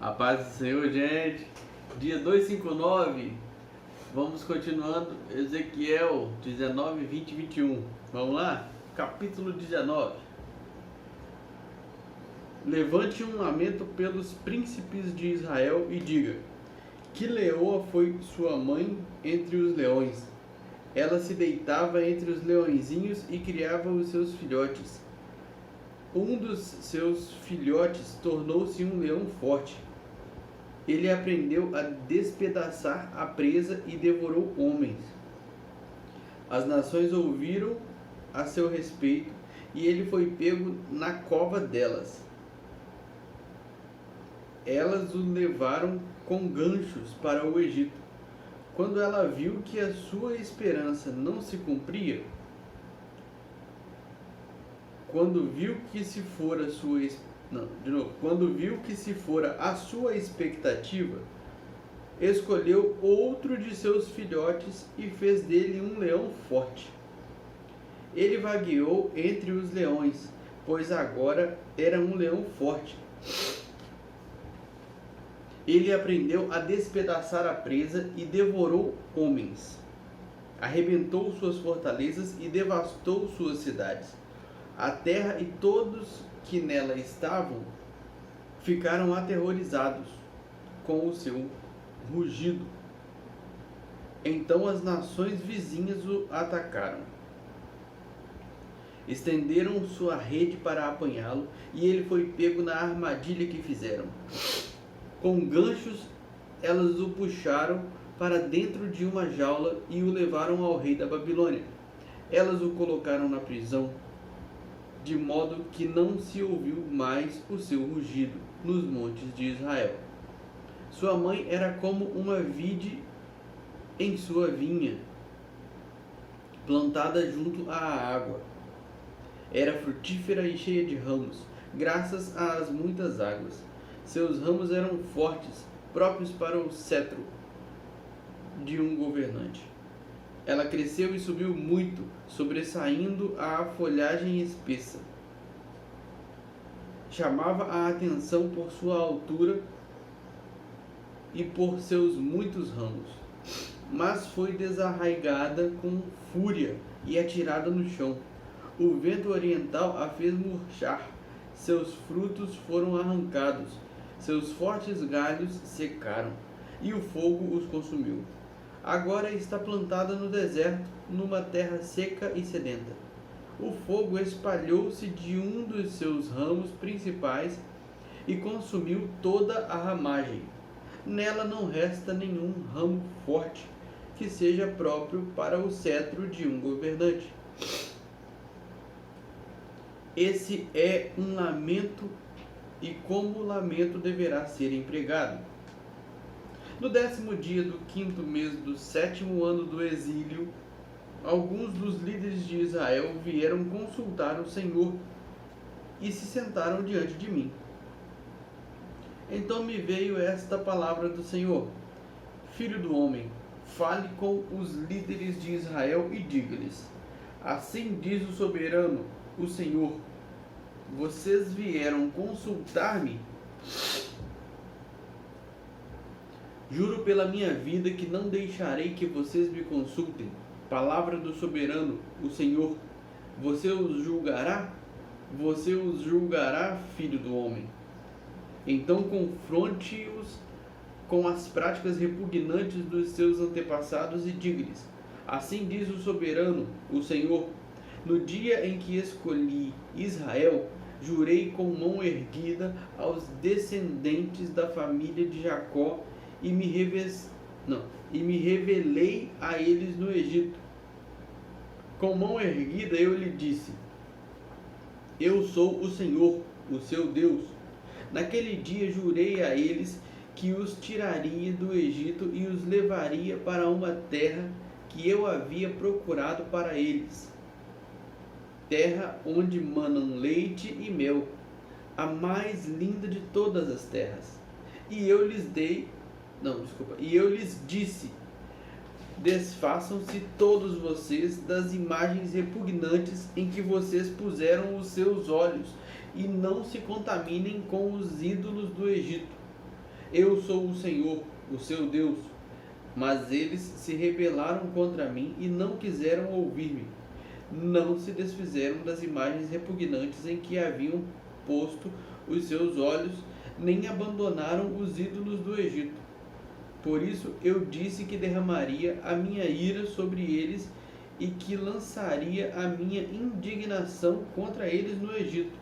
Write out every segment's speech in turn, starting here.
A paz do Senhor, gente. Dia 259. Vamos continuando. Ezequiel 19, 20 e 21. Vamos lá? Capítulo 19. Levante um lamento pelos príncipes de Israel e diga: que leoa foi sua mãe entre os leões. Ela se deitava entre os leõezinhos e criava os seus filhotes. Um dos seus filhotes tornou-se um leão forte. Ele aprendeu a despedaçar a presa e devorou homens. As nações ouviram a seu respeito e ele foi pego na cova delas. Elas o levaram com ganchos para o Egito. Quando ela viu que a sua esperança não se cumpria, quando viu que se fora a sua expectativa, escolheu outro de seus filhotes e fez dele um leão forte. Ele vagueou entre os leões, pois agora era um leão forte. Ele aprendeu a despedaçar a presa e devorou homens. Arrebentou suas fortalezas e devastou suas cidades. A terra e todos que nela estavam ficaram aterrorizados com o seu rugido. Então as nações vizinhas o atacaram. Estenderam sua rede para apanhá-lo e ele foi pego na armadilha que fizeram. Com ganchos, elas o puxaram para dentro de uma jaula e o levaram ao rei da Babilônia. Elas o colocaram na prisão, de modo que não se ouviu mais o seu rugido nos montes de Israel. Sua mãe era como uma vide em sua vinha, plantada junto à água. Era frutífera e cheia de ramos, graças às muitas águas. Seus ramos eram fortes, próprios para o cetro de um governante. Ela cresceu e subiu muito, sobressaindo a folhagem espessa. Chamava a atenção por sua altura e por seus muitos ramos. Mas foi desarraigada com fúria e atirada no chão. O vento oriental a fez murchar. Seus frutos foram arrancados. Seus fortes galhos secaram, e o fogo os consumiu. Agora está plantada no deserto, numa terra seca e sedenta. O fogo espalhou-se de um dos seus ramos principais e consumiu toda a ramagem. Nela não resta nenhum ramo forte que seja próprio para o cetro de um governante. Esse é um lamento, e como lamento deverá ser empregado. No 10º dia do 5º mês do 7º ano do exílio, alguns dos líderes de Israel vieram consultar o Senhor e se sentaram diante de mim. Então me veio esta palavra do Senhor: Filho do homem, fale com os líderes de Israel e diga-lhes: assim diz o soberano, o Senhor: vocês vieram consultar-me? Juro pela minha vida que não deixarei que vocês me consultem. Palavra do soberano, o Senhor. Você os julgará? Você os julgará, filho do homem? Então confronte-os com as práticas repugnantes dos seus antepassados e diga-lhes: assim diz o soberano, o Senhor: no dia em que escolhi Israel, jurei com mão erguida aos descendentes da família de Jacó e me revelei a eles no Egito. Com mão erguida eu lhe disse: eu sou o Senhor, o seu Deus. Naquele dia jurei a eles que os tiraria do Egito e os levaria para uma terra que eu havia procurado para eles, terra onde manam leite e mel, a mais linda de todas as terras. E eu lhes disse: desfaçam-se todos vocês das imagens repugnantes em que vocês puseram os seus olhos e não se contaminem com os ídolos do Egito. Eu sou o Senhor, o seu Deus. Mas eles se rebelaram contra mim e não quiseram ouvir-me. Não se desfizeram das imagens repugnantes em que haviam posto os seus olhos, nem abandonaram os ídolos do Egito. Por isso eu disse que derramaria a minha ira sobre eles e que lançaria a minha indignação contra eles no Egito.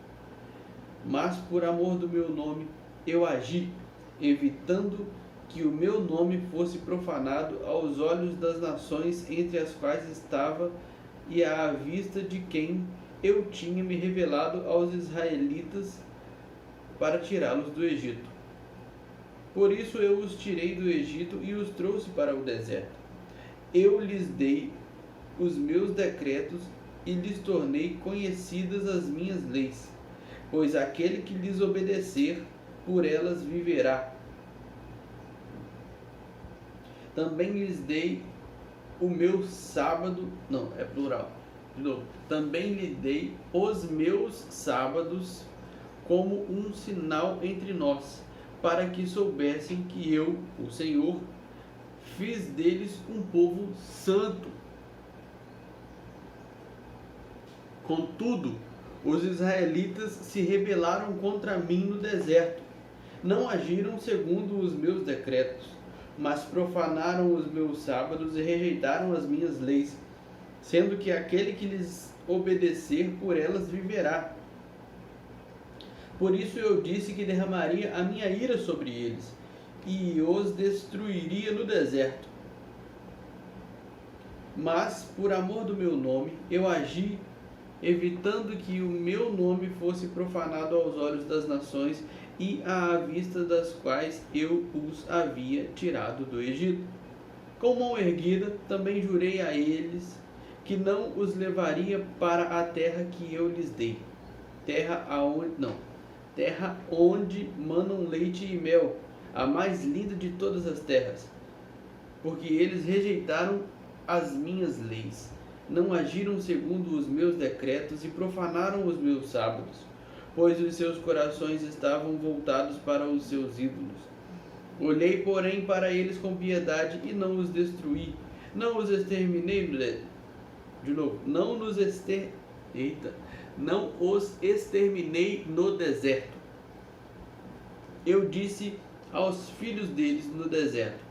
Mas por amor do meu nome eu agi, evitando que o meu nome fosse profanado aos olhos das nações entre as quais estava e à vista de quem eu tinha me revelado aos israelitas para tirá-los do Egito. Por isso eu os tirei do Egito e os trouxe para o deserto. Eu lhes dei os meus decretos e lhes tornei conhecidas as minhas leis, pois aquele que lhes obedecer, por elas viverá. Também lhes dei o meu sábado, não, é plural, de novo. Também lhe dei os meus sábados como um sinal entre nós, para que soubessem que eu, o Senhor, fiz deles um povo santo. Contudo, os israelitas se rebelaram contra mim no deserto. Não agiram segundo os meus decretos, mas profanaram os meus sábados e rejeitaram as minhas leis, sendo que aquele que lhes obedecer por elas viverá. Por isso eu disse que derramaria a minha ira sobre eles e os destruiria no deserto. Mas, por amor do meu nome, eu agi, evitando que o meu nome fosse profanado aos olhos das nações e à vista das quais eu os havia tirado do Egito. Com mão erguida, também jurei a eles que não os levaria para a terra que eu lhes dei, terra onde manam leite e mel, a mais linda de todas as terras, porque eles rejeitaram as minhas leis, não agiram segundo os meus decretos e profanaram os meus sábados, pois os seus corações estavam voltados para os seus ídolos. Olhei, porém, para eles com piedade e não os destruí, não os exterminei não os exterminei no deserto. Eu disse aos filhos deles no deserto: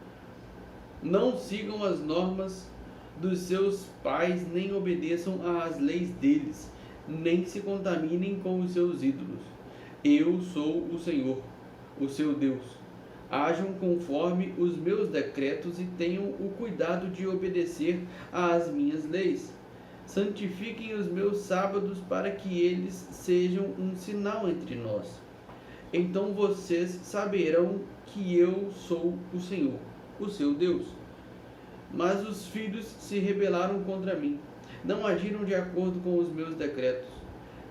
não sigam as normas dos seus pais, nem obedeçam às leis deles, nem se contaminem com os seus ídolos. Eu sou o Senhor, o seu Deus. Ajam conforme os meus decretos e tenham o cuidado de obedecer às minhas leis. Santifiquem os meus sábados para que eles sejam um sinal entre nós. Então vocês saberão que eu sou o Senhor, o seu Deus. Mas os filhos se rebelaram contra mim, não agiram de acordo com os meus decretos,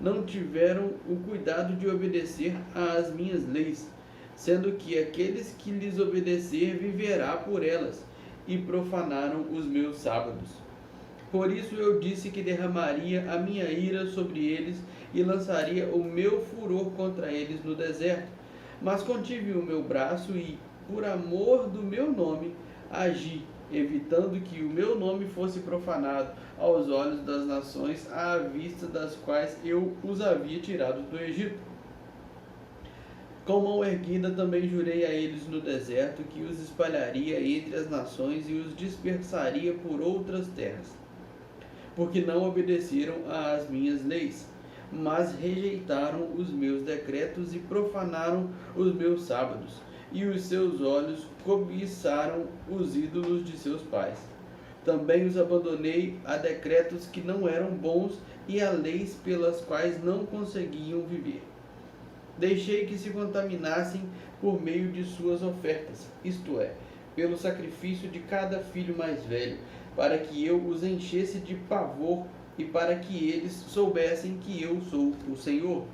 não tiveram o cuidado de obedecer às minhas leis, sendo que aqueles que lhes obedecer viverá por elas, e profanaram os meus sábados. Por isso eu disse que derramaria a minha ira sobre eles e lançaria o meu furor contra eles no deserto. Mas contive o meu braço e, por amor do meu nome, agi, evitando que o meu nome fosse profanado aos olhos das nações à vista das quais eu os havia tirado do Egito. Com mão erguida também jurei a eles no deserto que os espalharia entre as nações e os dispersaria por outras terras, porque não obedeceram às minhas leis, mas rejeitaram os meus decretos e profanaram os meus sábados, e os seus olhos cobiçaram os ídolos de seus pais. Também os abandonei a decretos que não eram bons e a leis pelas quais não conseguiam viver. Deixei que se contaminassem por meio de suas ofertas, isto é, pelo sacrifício de cada filho mais velho, para que eu os enchesse de pavor e para que eles soubessem que eu sou o Senhor.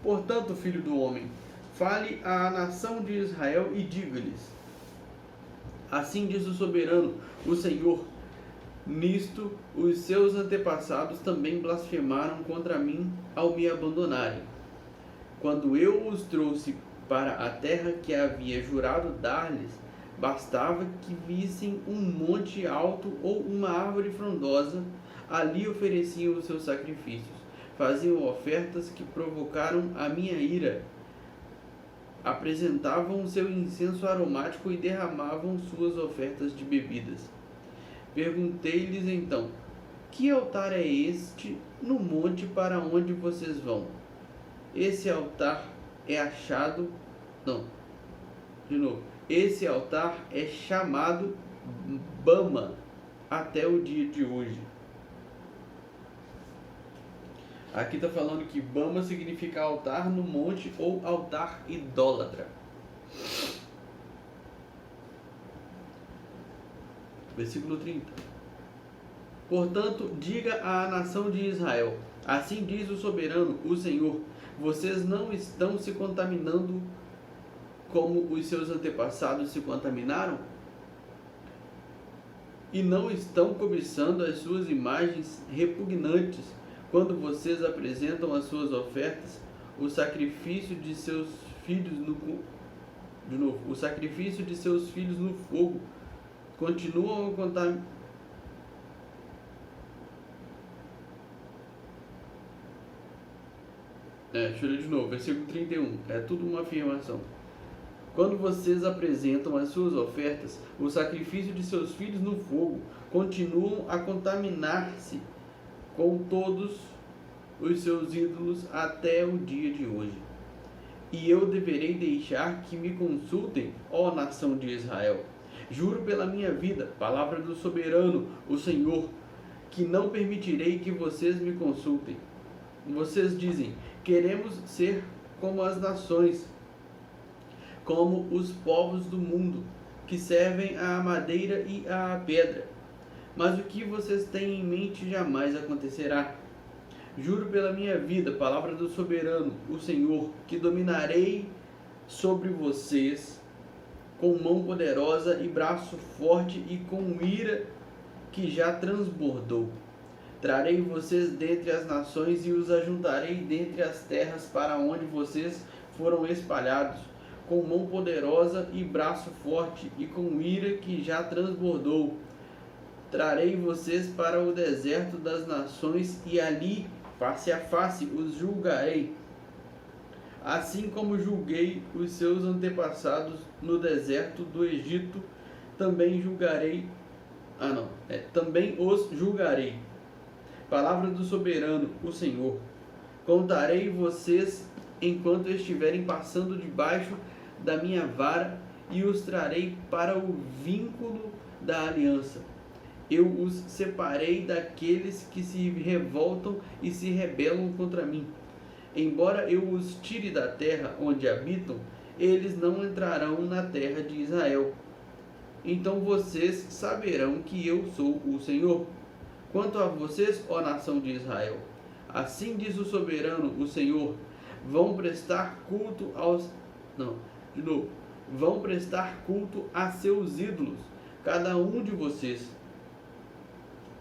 Portanto, filho do homem, fale à nação de Israel e diga-lhes: assim diz o soberano, o Senhor, nisto os seus antepassados também blasfemaram contra mim ao me abandonarem. Quando eu os trouxe para a terra que havia jurado dar-lhes, bastava que vissem um monte alto ou uma árvore frondosa, ali ofereciam os seus sacrifícios, faziam ofertas que provocaram a minha ira, apresentavam o seu incenso aromático e derramavam suas ofertas de bebidas. Perguntei-lhes então: que altar é este no monte para onde vocês vão? Esse altar é achado... Não, de novo. Esse altar é chamado Bama até o dia de hoje. Aqui está falando que Bama significa altar no monte ou altar idólatra. Versículo 30. Portanto, diga à nação de Israel: assim diz o soberano, o Senhor, vocês não estão se contaminando como os seus antepassados se contaminaram? E não estão cobiçando as suas imagens repugnantes quando vocês apresentam as suas ofertas, o sacrifício de seus filhos o sacrifício de seus filhos no fogo, continuam a contar. Deixa eu ler de novo, versículo 31, é tudo uma afirmação. Quando vocês apresentam as suas ofertas, o sacrifício de seus filhos no fogo, continuam a contaminar-se com todos os seus ídolos até o dia de hoje. E eu deverei deixar que me consultem, ó nação de Israel. Juro pela minha vida, palavra do soberano, o Senhor, que não permitirei que vocês me consultem. Vocês dizem: queremos ser como as nações, como os povos do mundo, que servem à madeira e à pedra. Mas o que vocês têm em mente jamais acontecerá. Juro pela minha vida, palavra do soberano, o Senhor, que dominarei sobre vocês com mão poderosa e braço forte e com ira que já transbordou. Trarei vocês dentre as nações e os ajuntarei dentre as terras para onde vocês foram espalhados, com mão poderosa e braço forte e com ira que já transbordou. Trarei vocês para o deserto das nações e ali, face a face, os julgarei. Assim como julguei os seus antepassados no deserto do Egito, também julgarei. Também os julgarei. Palavra do soberano, o Senhor. Contarei vocês enquanto estiverem passando debaixo da minha vara e os trarei para o vínculo da aliança. Eu os separei daqueles que se revoltam e se rebelam contra mim. Embora eu os tire da terra onde habitam, eles não entrarão na terra de Israel. Então vocês saberão que eu sou o Senhor. Quanto a vocês, ó nação de Israel, assim diz o soberano, o Senhor, vão prestar culto vão prestar culto a seus ídolos, cada um de vocês.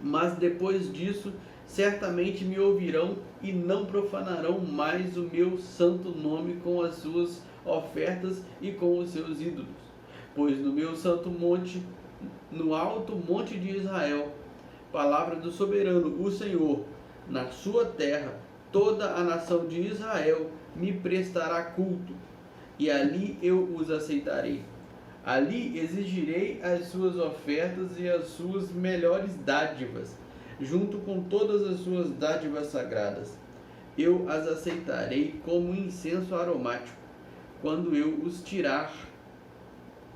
Mas depois disso, certamente me ouvirão e não profanarão mais o meu santo nome com as suas ofertas e com os seus ídolos. Pois no meu santo monte, no alto monte de Israel, palavra do soberano, o Senhor, na sua terra, toda a nação de Israel me prestará culto, e ali eu os aceitarei. Ali exigirei as suas ofertas e as suas melhores dádivas, junto com todas as suas dádivas sagradas. Eu as aceitarei como incenso aromático, quando eu os tirar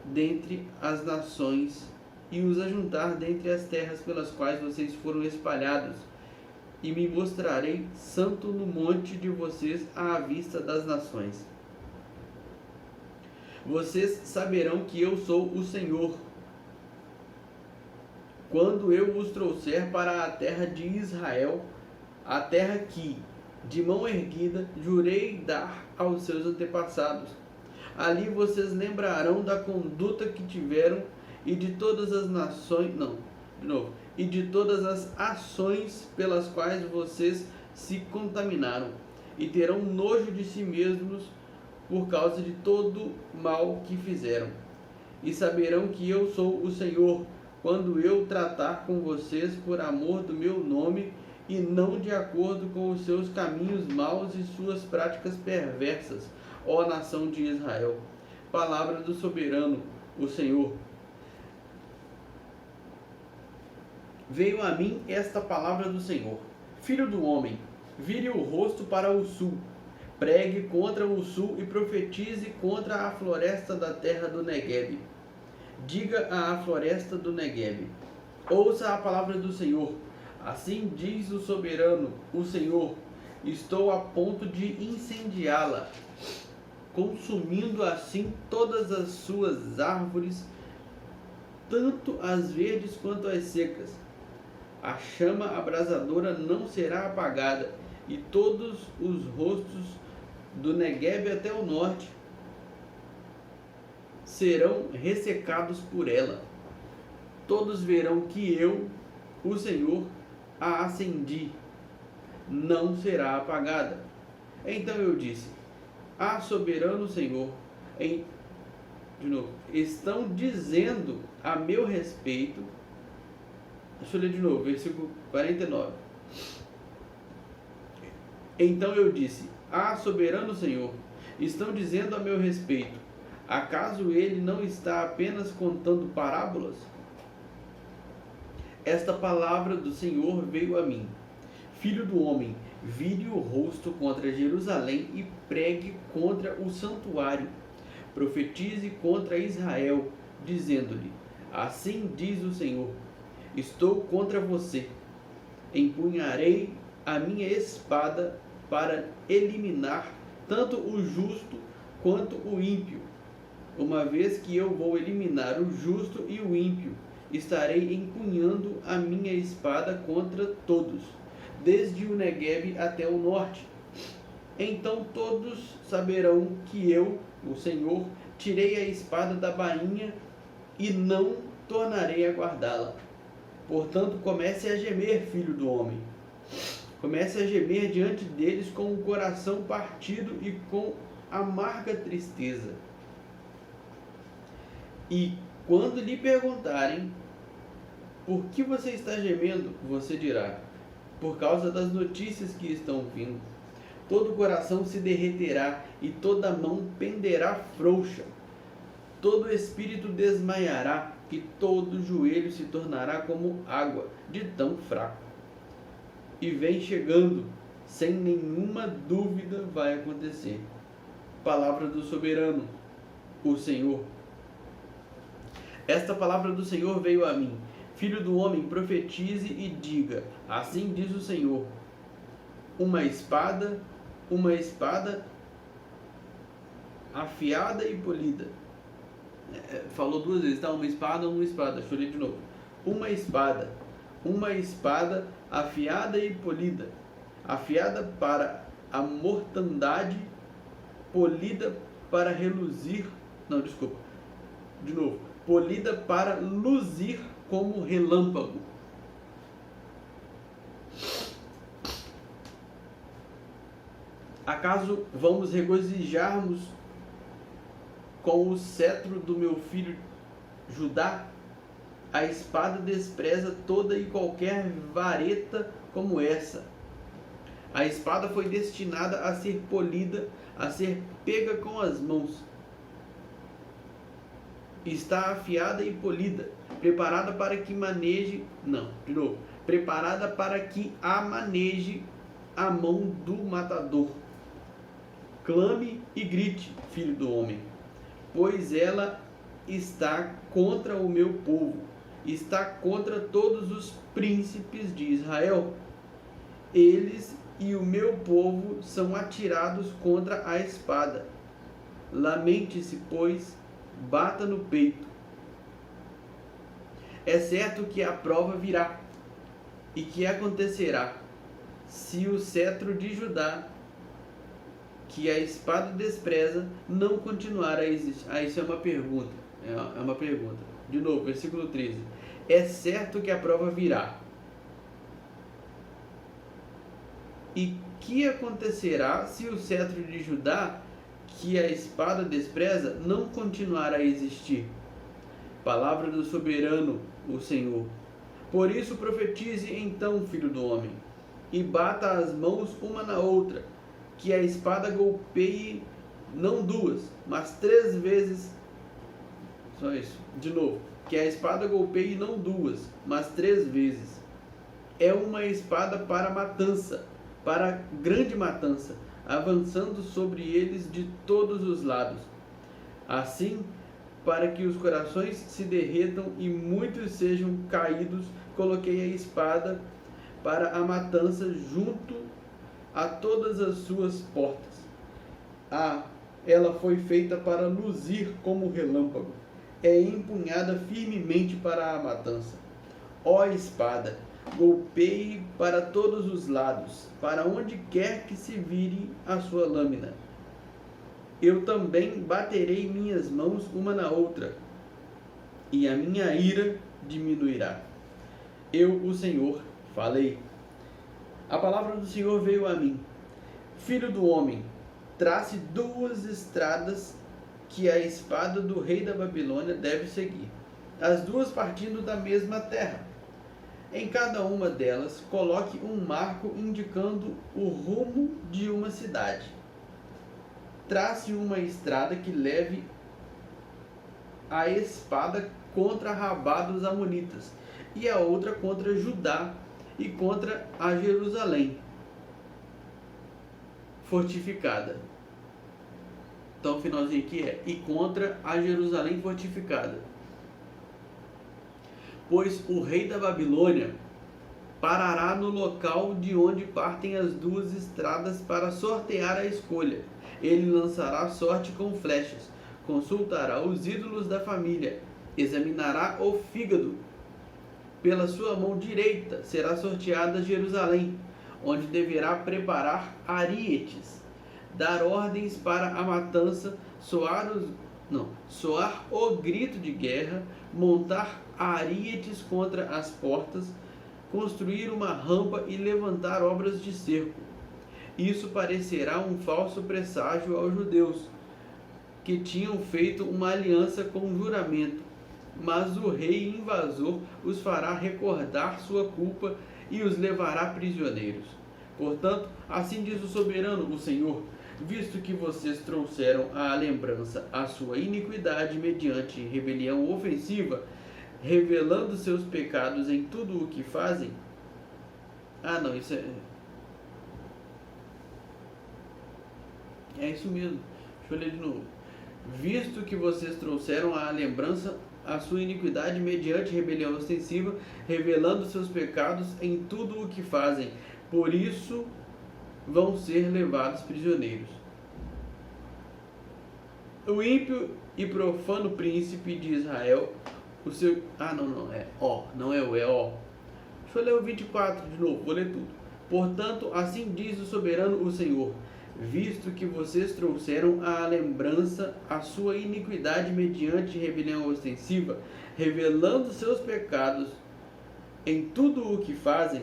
dentre as nações e os ajuntar dentre as terras pelas quais vocês foram espalhados, e me mostrarei santo no monte de vocês à vista das nações. Vocês saberão que eu sou o Senhor, quando eu os trouxer para a terra de Israel, a terra que, de mão erguida, jurei dar aos seus antepassados. Ali vocês lembrarão da conduta que tiveram e de todas as nações, e de todas as ações pelas quais vocês se contaminaram, e terão nojo de si mesmos por causa de todo mal que fizeram. E saberão que eu sou o Senhor, quando eu tratar com vocês por amor do meu nome e não de acordo com os seus caminhos maus e suas práticas perversas, ó nação de Israel. Palavra do soberano, o Senhor. Veio a mim esta palavra do Senhor: Filho do homem, vire o rosto para o sul, pregue contra o sul e profetize contra a floresta da terra do Neguebe. Diga à floresta do Neguebe: ouça a palavra do Senhor. Assim diz o soberano, o Senhor: estou a ponto de incendiá-la, consumindo assim todas as suas árvores, tanto as verdes quanto as secas. A chama abrasadora não será apagada, e todos os rostos do Neguebe até o norte serão ressecados por ela. Todos verão que eu, o Senhor, a acendi, não será apagada. Então eu disse: ah, soberano Senhor, estão dizendo a meu respeito. Deixa eu ler de novo, versículo 49. Então eu disse: ah, soberano Senhor, estão dizendo a meu respeito, acaso ele não está apenas contando parábolas? Esta palavra do Senhor veio a mim: filho do homem, vire o rosto contra Jerusalém e pregue contra o santuário. Profetize contra Israel, dizendo-lhe: assim diz o Senhor, estou contra você. Empunharei a minha espada para eliminar tanto o justo quanto o ímpio. Uma vez que eu vou eliminar o justo e o ímpio, estarei empunhando a minha espada contra todos, desde o Neguebe até o norte. Então todos saberão que eu, o Senhor, tirei a espada da bainha e não tornarei a guardá-la. Portanto, comece a gemer, filho do homem. Comece a gemer diante deles com o coração partido e com amarga tristeza. E quando lhe perguntarem: por que você está gemendo? Você dirá: por causa das notícias que estão vindo. Todo o coração se derreterá e toda mão penderá frouxa. Todo o espírito desmaiará e todo joelho se tornará como água, de tão fraco. E vem chegando, sem nenhuma dúvida vai acontecer. Palavra do soberano, o Senhor. Esta palavra do Senhor veio a mim: filho do homem, profetize e diga: assim diz o Senhor, uma espada afiada e polida. Falou duas vezes, tá? Uma espada, deixa eu ler de novo. Uma espada afiada e polida, afiada para a mortandade, polida para reluzir, polida para luzir como relâmpago. Acaso vamos regozijar-nos com o cetro do meu filho Judá? A espada despreza toda e qualquer vareta como essa. A espada foi destinada a ser polida, a ser pega com as mãos. Está afiada e polida, preparada para que preparada para que a maneje a mão do matador. Clame e grite, filho do homem, pois ela está contra o meu povo, está contra todos os príncipes de Israel. Eles e o meu povo são atirados contra a espada. Lamente-se, pois, bata no peito. É certo que a prova virá, e que acontecerá, se o cetro de Judá, que a espada despreza, não continuar a existir. Isso é uma pergunta. É uma pergunta. De novo, versículo 13. É certo que a prova virá. E que acontecerá se o cetro de Judá, que a espada despreza não continuará a existir. Palavra do soberano, o Senhor. Por isso profetize então, filho do homem, e bata as mãos uma na outra, que a espada golpeie não 2, mas 3 vezes. Só isso, de novo. Que a espada golpeie não 2, mas 3 vezes. É uma espada para matança, para grande matança, avançando sobre eles de todos os lados. Assim, para que os corações se derretam e muitos sejam caídos, coloquei a espada para a matança junto a todas as suas portas. Ela foi feita para luzir como relâmpago, é empunhada firmemente para a matança. Ó espada, golpeie para todos os lados, para onde quer que se vire a sua lâmina. Eu também baterei minhas mãos uma na outra, e a minha ira diminuirá. Eu, o Senhor, falei. A palavra do Senhor veio a mim. Filho do homem, trace 2 estradas que a espada do rei da Babilônia deve seguir, as 2 partindo da mesma terra. Em cada uma delas, coloque um marco indicando o rumo de uma cidade. Trace uma estrada que leve a espada contra Rabá dos Amonitas, e a outra contra Judá e contra a Jerusalém fortificada. Então o finalzinho aqui é: e contra a Jerusalém fortificada. Pois o rei da Babilônia parará no local de onde partem as 2 estradas para sortear a escolha. Ele lançará sorte com flechas, consultará os ídolos da família, examinará o fígado. Pela sua mão direita será sorteada Jerusalém, onde deverá preparar arietes, dar ordens para a matança, soar o grito de guerra, montar arietes contra as portas, construir uma rampa e levantar obras de cerco. Isso parecerá um falso presságio aos judeus, que tinham feito uma aliança com juramento, mas o rei invasor os fará recordar sua culpa e os levará prisioneiros. Portanto, assim diz o soberano, o Senhor: visto que vocês trouxeram à lembrança a sua iniquidade mediante rebelião ofensiva, revelando seus pecados em tudo o que fazem. Isso é isso mesmo. Deixa eu ler de novo. Visto que vocês trouxeram à lembrança a sua iniquidade mediante rebelião ostensiva, revelando seus pecados em tudo o que fazem, por isso vão ser levados prisioneiros. O ímpio e profano príncipe de Israel, o seu... não é o é ó. Deixa eu ler o 24 de novo, vou ler tudo. Portanto, assim diz o soberano, o Senhor: visto que vocês trouxeram à lembrança a sua iniquidade mediante rebelião ostensiva, revelando seus pecados em tudo o que fazem,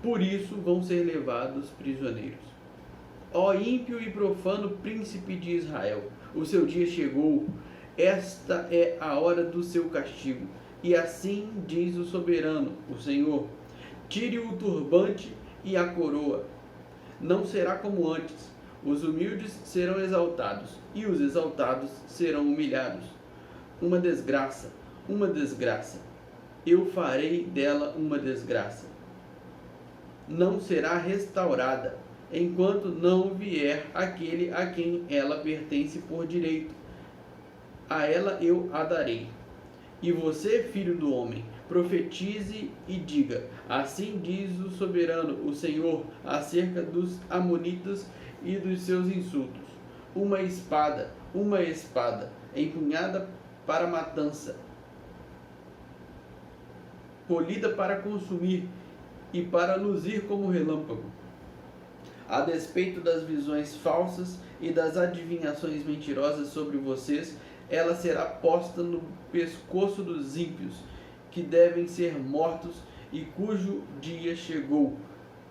por isso vão ser levados prisioneiros. Ó ímpio e profano príncipe de Israel, o seu dia chegou, esta é a hora do seu castigo. E assim diz o soberano, o Senhor: tire o turbante e a coroa. Não será como antes. Os humildes serão exaltados, e os exaltados serão humilhados. Uma desgraça, uma desgraça. Eu farei dela uma desgraça. Não será restaurada, enquanto não vier aquele a quem ela pertence por direito. A ela eu a darei. E você, filho do homem, profetize e diga: assim diz o soberano, o Senhor, acerca dos amonitas e dos seus insultos. Uma espada, empunhada para matança, polida para consumir e para luzir como relâmpago. A despeito das visões falsas e das adivinhações mentirosas sobre vocês, ela será posta no pescoço dos ímpios, que devem ser mortos e cujo dia chegou,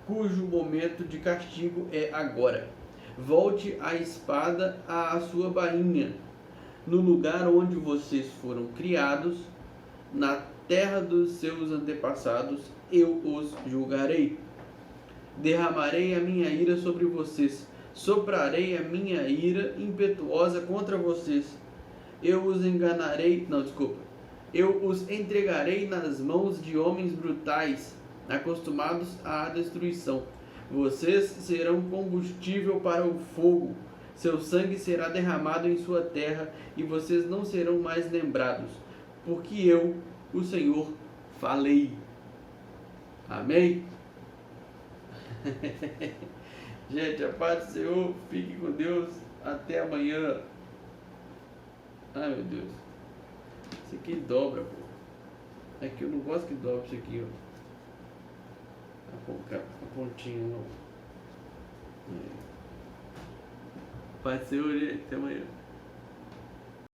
cujo momento de castigo é agora. Volte a espada à sua bainha. No lugar onde vocês foram criados, na terra dos seus antepassados, eu os julgarei. Derramarei a minha ira sobre vocês, soprarei a minha ira impetuosa contra vocês. Eu os enganarei, não, desculpa. Eu os entregarei nas mãos de homens brutais, acostumados à destruição. Vocês serão combustível para o fogo. Seu sangue será derramado em sua terra e vocês não serão mais lembrados, porque eu, o Senhor, falei. Amém? Gente, a paz do Senhor, fique com Deus, até amanhã. Ai, meu Deus, isso aqui dobra, pô. É que eu não gosto que dobre isso aqui, ó. A pontinha, ó. Paz do Senhor, até amanhã.